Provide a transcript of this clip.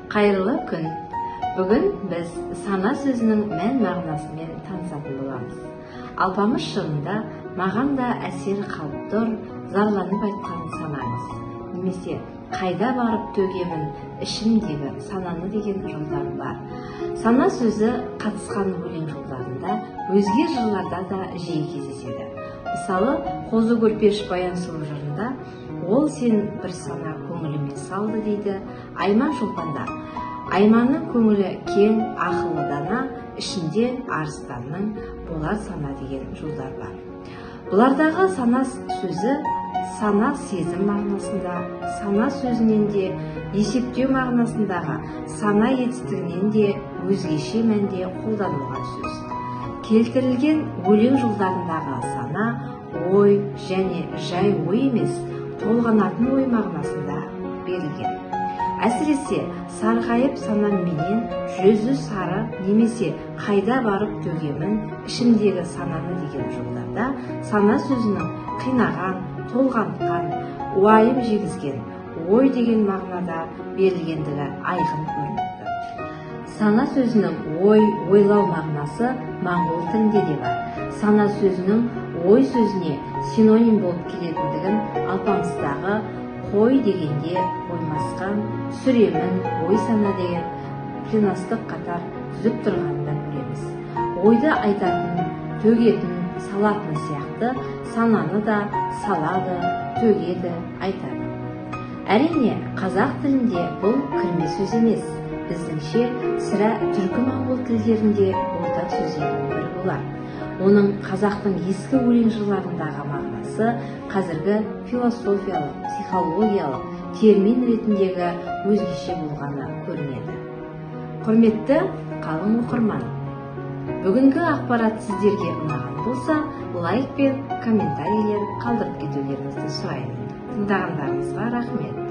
Қайырлы күн. Бүгін біз сана сөзінің мән мағынасымен танысатын боламыз. Алпамыс жырында маған да әсер қалып тұр, зарланып айтқан санаңыз. Немесе қайда барып төгемін ішімдегі сананы деген жолдар бар. Сана сөзі қатысқан өлең жолдарында, өзге жырларда да жиі кездеседі. Мысалы, Қозы Көрпеш Баян сұлу жырында ол сен бір сана көңіліме салды дейді. Айман Шолпанда Айманның көңілі кең, ақылы дана, ішінде арыстанның болар сана деген жолдар бар. Бұлардағы сана сөзі сана сезім мағынасында, сана сөзінен де, есептеу мағынасындағы сана етістігінен де өзгеше мәнде қолданылған сөз. Келтірілген өлең жолдарындағы сана ой және жай ой емес, толғанатын ой мағынасында берілген. Әсіресе сарғайып санамменен жүзі сары немесе қайда барып төгемін ішімдегі сананы деген жолдарда сана сөзінің қинаған, толғантқан, уайым жегізген, ой деген мағынада берілгендігі айқын көрініп тұр. Сана сөзінің ой, ойлау мағынасы моңғол тілінде де бар. Сана сөзінің ой сөзіне синоним болып келетіндігін алпамыстағы қой дегенде оймасқан, сүремін, ой сана деген пленастық қатар түзіп тұрғанда көреміз. Ойды айтатын, төгетін, салатын сияқты сананы да салады, төгеді, айтады. Әрине, қазақ тілінде бұл кірме сөз емес. Біздіңше сірә түркі-моңғол тілдерінде ортақ сөздердің бірі болар. Оның қазақтың ескі өлең жырларындағы мағынасы қазіргі философиялық, психологиялық термин ретіндегі өзгеше болғаны көрінеді. Құрметті қалың оқырман, бүгінгі ақпарат сіздерге ұнаған болса, лайк пен комментарийлер қалдырып кетулеріңізді сұраймын. Тыңдағандарыңызға рахмет.